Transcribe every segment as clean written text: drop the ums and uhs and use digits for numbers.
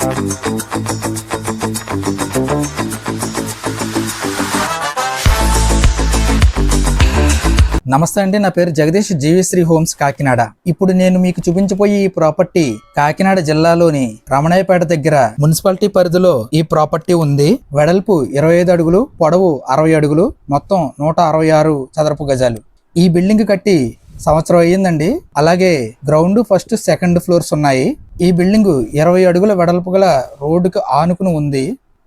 నమస్తే అండి, నా పేరు జగదీష్, జీవిశ్రీ హోమ్స్ కాకినాడ. ఇప్పుడు నేను మీకు చూపించబోయే ఈ ప్రాపర్టీ కాకినాడ జిల్లాలోని రమణయ్యపేట దగ్గర మున్సిపాలిటీ పరిధిలో ఈ ప్రాపర్టీ ఉంది. వెడల్పు 25 అడుగులు, పొడవు 60 అడుగులు, మొత్తం 166 చదరపు గజాలు. ఈ బిల్డింగ్ కట్టి సంవత్సరం అయ్యిందండి. అలాగే గ్రౌండ్, ఫస్ట్, సెకండ్ ఫ్లోర్స్ ఉన్నాయి. ఈ బిల్డింగ్ 20 అడుగుల వెడల్పు గల రోడ్డుకు ఆనుకుని ఉంది.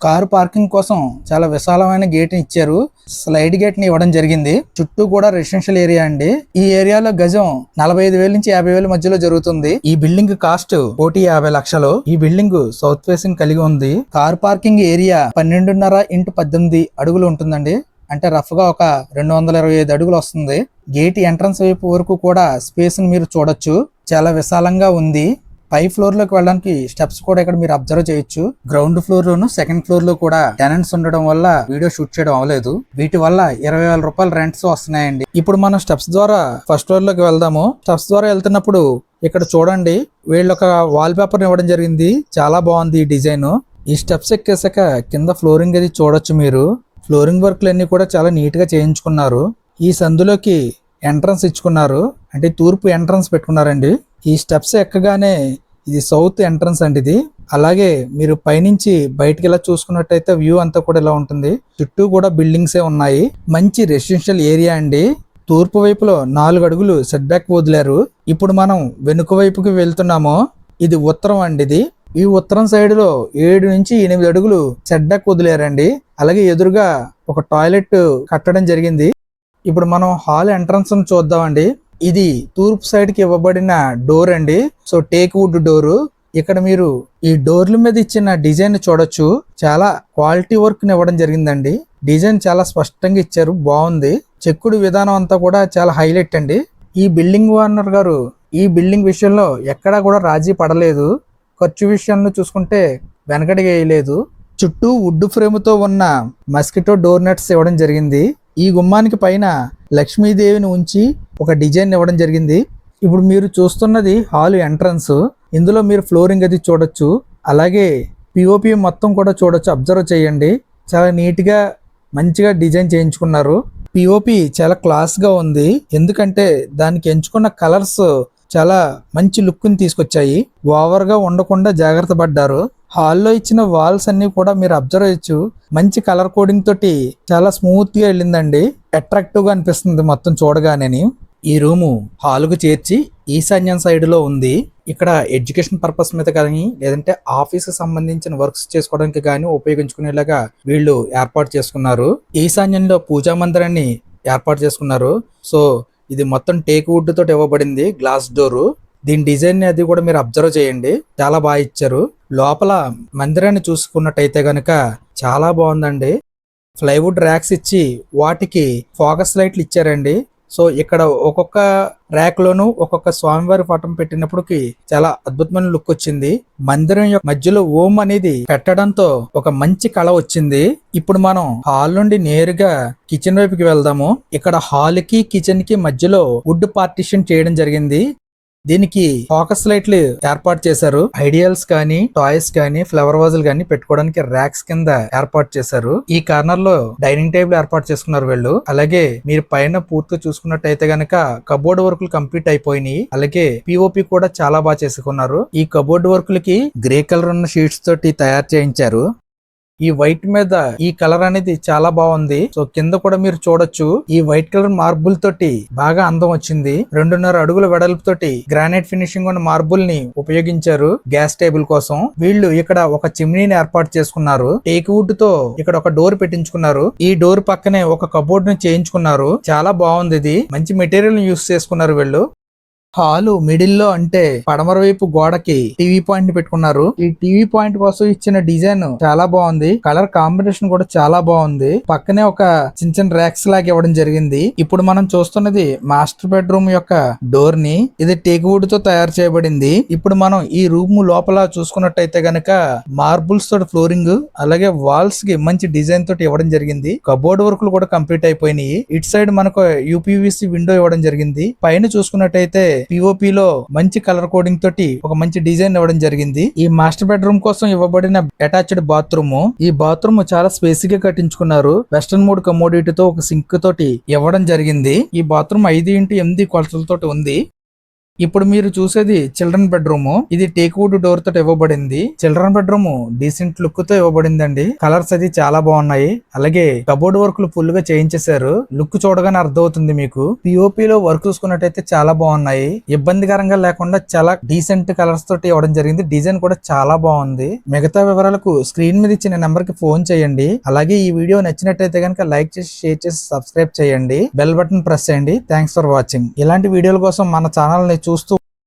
కారు పార్కింగ్ కోసం చాలా విశాలమైన గేట్ ఇచ్చారు. స్లైడ్ గేట్ ని ఇవ్వడం జరిగింది. చుట్టూ కూడా రెసిడెన్షియల్ ఏరియా అండి. ఈ ఏరియాలో గజం 45,000 నుంచి 50,000 మధ్యలో జరుగుతుంది. ఈ బిల్డింగ్ కాస్ట్ 1,50,00,000. ఈ బిల్డింగ్ సౌత్ ఫేసింగ్ కలిగి ఉంది. కారు పార్కింగ్ ఏరియా 12.5 x 18 అడుగులు ఉంటుందండి. అంటే రఫ్ గా ఒక 225 అడుగులు వస్తుంది. గేట్ ఎంట్రన్స్ వైపు వరకు కూడా స్పేస్ ని మీరు చూడొచ్చు. చాలా విశాలంగా ఉంది. పై ఫ్లోర్ లోకి వెళ్ళడానికి స్టెప్స్ కూడా ఇక్కడ మీరు అబ్జర్వ్ చేయొచ్చు. గ్రౌండ్ ఫ్లోర్ లోను, సెకండ్ ఫ్లోర్ లో కూడా టెనెంట్స్ ఉండడం వల్ల వీడియో షూట్ చేయడం అవ్వలేదు. వీటి వల్ల 20,000 రూపాయలు రెంట్స్ వస్తున్నాయండి. ఇప్పుడు మనం స్టెప్స్ ద్వారా ఫస్ట్ ఫ్లోర్ లోకి వెళ్దాము. స్టెప్స్ ద్వారా వెళ్తున్నప్పుడు ఇక్కడ చూడండి, వీళ్ళు ఒక వాల్ పేపర్ ఇవ్వడం జరిగింది. చాలా బాగుంది ఈ డిజైన్. ఈ స్టెప్స్ ఎక్కేసాక కింద ఫ్లోరింగ్ అది చూడొచ్చు మీరు. ఫ్లోరింగ్ వర్క్లు అన్ని కూడా చాలా నీట్ గా చేయించుకున్నారు. ఈ సందులోకి ఎంట్రన్స్ ఇచ్చుకున్నారు. అంటే తూర్పు ఎంట్రన్స్ పెట్టుకున్నారండి. ఈ స్టెప్స్ ఎక్కగానే ఇది సౌత్ ఎంట్రన్స్ అండి ఇది. అలాగే మీరు పైనుంచి బయటికి ఇలా చూసుకున్నట్టయితే వ్యూ అంతా కూడా ఇలా ఉంటుంది. చుట్టూ కూడా బిల్డింగ్సే ఉన్నాయి. మంచి రెసిడెన్షియల్ ఏరియా అండి. తూర్పు వైపులో 4 అడుగులు సెట్ బ్యాక్ వదిలారు. ఇప్పుడు మనం వెనుక వైపుకి వెళ్తున్నాము. ఇది ఉత్తరం అండి ఇది. ఈ ఉత్తరం సైడ్ లో 7 నుంచి 8 అడుగులు సెట్ బ్యాక్ వదిలేరండి. అలాగే ఎదురుగా ఒక టాయిలెట్ కట్టడం జరిగింది. ఇప్పుడు మనం హాల్ ఎంట్రన్స్ చూద్దామండి. ఇది తూర్పు సైడ్ కి ఇవ్వబడిన డోర్ అండి. So teak wood door. ఇక్కడ మీరు ఈ డోర్ల మీద ఇచ్చిన డిజైన్ చూడొచ్చు. చాలా క్వాలిటీ వర్క్ ని ఇవ్వడం జరిగిందండి. డిజైన్ చాలా స్పష్టంగా ఇచ్చారు, బాగుంది. చెక్కుడు విధానం అంతా కూడా చాలా హైలైట్ అండి. ఈ బిల్డింగ్ ఓనర్ గారు ఈ బిల్డింగ్ విషయంలో ఎక్కడా కూడా రాజీ పడలేదు. ఖర్చు విషయంలో చూసుకుంటే వెనకడిగా వేయలేదు. చుట్టూ వుడ్ ఫ్రేమ్ తో ఉన్న మస్కిటో డోర్ నెట్స్ ఇవ్వడం జరిగింది. ఈ గుమ్మానికి పైన లక్ష్మీదేవిని ఉంచి ఒక డిజైన్ ఇవ్వడం జరిగింది. ఇప్పుడు మీరు చూస్తున్నది హాల్ ఎంట్రన్స్. ఇందులో మీరు ఫ్లోరింగ్ అది చూడొచ్చు. అలాగే పిఓపి మొత్తం కూడా చూడొచ్చు. అబ్జర్వ్ చేయండి, చాలా నీట్ గా మంచిగా డిజైన్ చేయించుకున్నారు. పిఓపి చాలా క్లాస్ గా ఉంది. ఎందుకంటే దానికి ఎంచుకున్న కలర్స్ చాలా మంచి లుక్ ని తీసుకొచ్చాయి. ఓవర్ గా ఉండకుండా జాగ్రత్త పడ్డారు. హాల్లో ఇచ్చిన వాల్స్ అన్ని కూడా మీరు అబ్జర్వ్ చేయొచ్చు. మంచి కలర్ కోడింగ్ తోటి చాలా స్మూత్ గా వెళ్ళిందండి. అట్రాక్టివ్ గా అనిపిస్తుంది మొత్తం చూడగానే. ఈ రూము హాలుకు చేర్చి ఈశాన్యం సైడ్ లో ఉంది. ఇక్కడ ఎడ్యుకేషన్ పర్పస్ మీద కానీ లేదంటే ఆఫీస్ కి సంబంధించిన వర్క్స్ చేసుకోవడానికి కానీ ఉపయోగించుకునేలాగా వీళ్ళు ఏర్పాటు చేసుకున్నారు. ఈశాన్యంలో పూజా మందిరాన్ని ఏర్పాటు చేసుకున్నారు. సో ఇది మొత్తం టేక్ వుడ్ తోటి ఇవ్వబడింది, గ్లాస్ డోరు. దీని డిజైన్ అది కూడా మీరు అబ్జర్వ్ చేయండి, చాలా బాగా ఇచ్చారు. లోపల మందిరాన్ని చూసుకున్నట్టయితే గనక చాలా బాగుందండి. ప్లైవుడ్ ర్యాక్స్ ఇచ్చి వాటికి ఫోకస్ లైట్లు ఇచ్చారండి. సో ఇక్కడ ఒక్కొక్క ర్యాక్ లోను ఒక్కొక్క స్వామివారి పటం పెట్టినప్పటికి చాలా అద్భుతమైన లుక్ వచ్చింది. మందిరం యొక్క మధ్యలో ఓం అనేది పెట్టడంతో ఒక మంచి కళ వచ్చింది. ఇప్పుడు మనం హాల్ నుండి నేరుగా కిచెన్ వైపుకి వెళ్దాము. ఇక్కడ హాల్ కి కిచెన్ కి మధ్యలో వుడ్ పార్టిషన్ చేయడం జరిగింది. దీనికి ఫోకస్ లైట్లు ఏర్పాటు చేశారు. ఐడియల్స్ కానీ, టాయ్స్ కానీ, ఫ్లవర్ వాజులు కానీ పెట్టుకోవడానికి ర్యాక్స్ కింద ఏర్పాటు చేశారు. ఈ కార్నర్ లో డైనింగ్ టేబుల్ ఏర్పాటు చేసుకున్నారు వీళ్ళు. అలాగే మీరు పైన పూర్తిగా చూసుకున్నట్టయితే గనక కబోర్డ్ వర్కులు కంప్లీట్ అయిపోయినాయి. అలాగే పిఓపి కూడా చాలా బాగా చేసుకున్నారు. ఈ కబోర్డ్ వర్కులకి గ్రే కలర్ ఉన్న షీట్స్ తోటి తయారు చేయించారు. ఈ వైట్ మీద ఈ కలర్ అనేది చాలా బాగుంది. సో కింద కూడా మీరు చూడొచ్చు, ఈ వైట్ కలర్ మార్బుల్ తోటి బాగా అందం వచ్చింది. 2.5 అడుగుల వెడల్పు తోటి గ్రానైట్ ఫినిషింగ్ ఉన్న మార్బుల్ ని ఉపయోగించారు గ్యాస్ టేబుల్ కోసం. వీళ్ళు ఇక్కడ ఒక చిమ్నీని ఏర్పాటు చేసుకున్నారు. టేక్ వుడ్ తో ఇక్కడ ఒక డోర్ పెట్టించుకున్నారు. ఈ డోర్ పక్కనే ఒక కబోర్డ్ ని చేయించుకున్నారు. చాలా బాగుంది. ఇది మంచి మెటీరియల్ యూస్ చేసుకున్నారు వీళ్ళు. హాలు మిడిల్ లో అంటే పడమర వైపు గోడకి టీవీ పాయింట్ ని పెట్టుకున్నారు. ఈ టీవీ పాయింట్ కోసం ఇచ్చిన డిజైన్ చాలా బాగుంది. కలర్ కాంబినేషన్ కూడా చాలా బాగుంది. పక్కనే ఒక చిన్న చిన్న ర్యాక్స్ లాగా ఇవ్వడం జరిగింది. ఇప్పుడు మనం చూస్తున్నది మాస్టర్ బెడ్రూమ్ యొక్క డోర్ ని. ఇది టేక్ వుడ్ తో తయారు చేయబడింది. ఇప్పుడు మనం ఈ రూమ్ లోపల చూసుకున్నట్టయితే గనక మార్బుల్స్ తోటి ఫ్లోరింగ్, అలాగే వాల్స్ కి మంచి డిజైన్ తోటి ఇవ్వడం జరిగింది. కబోర్డ్ వర్క్లు కూడా కంప్లీట్ అయిపోయినాయి. ఇటు సైడ్ మనకు యూపీవీసీ విండో ఇవ్వడం జరిగింది. పైన చూసుకున్నట్టయితే పిఓపి లో మంచి కలర్ కోడింగ్ తోటి ఒక మంచి డిజైన్ ఇవ్వడం జరిగింది. ఈ మాస్టర్ బెడ్రూమ్ కోసం ఇవ్వబడిన అటాచ్డ్ బాత్రూమ్. ఈ బాత్రూమ్ చాలా స్పేస్ గా కట్టించుకున్నారు. వెస్టర్న్ మోడ్ కమోడిటీ తో ఒక సింక్ తోటి ఇవ్వడం జరిగింది. ఈ బాత్రూమ్ 5x8 కొలతలతోటి ఉంది. ఇప్పుడు మీరు చూసేది చిల్డ్రన్ బెడ్రూమ్. ఇది టేక్వుడ్ డోర్ తోటి ఇవ్వబడింది. చిల్డ్రన్ బెడ్రూమ్ డీసెంట్ లుక్ తో ఇవ్వబడిందండి. కలర్స్ అది చాలా బాగున్నాయి. అలాగే కబోర్డ్ వర్క్లు ఫుల్ గా చేయించేశారు. లుక్ చూడగానే అర్థమవుతుంది మీకు. పిఓపి లో వర్క్ చూసుకున్నట్టయితే చాలా బాగున్నాయి. ఇబ్బందికరంగా లేకుండా చాలా డీసెంట్ కలర్స్ తోటి ఇవ్వడం జరిగింది. డిజైన్ కూడా చాలా బాగుంది. మిగతా వివరాలకు స్క్రీన్ మీద ఇచ్చిన నెంబర్ కి ఫోన్ చేయండి. అలాగే ఈ వీడియో నచ్చినట్టయితే కనుక లైక్ చేసి, షేర్ చేసి, సబ్స్క్రైబ్ చేయండి. బెల్ బటన్ ప్రెస్ చేయండి. Thanks for watching. ఇలాంటి వీడియోల కోసం మన ఛానల్ ని చూస్తూ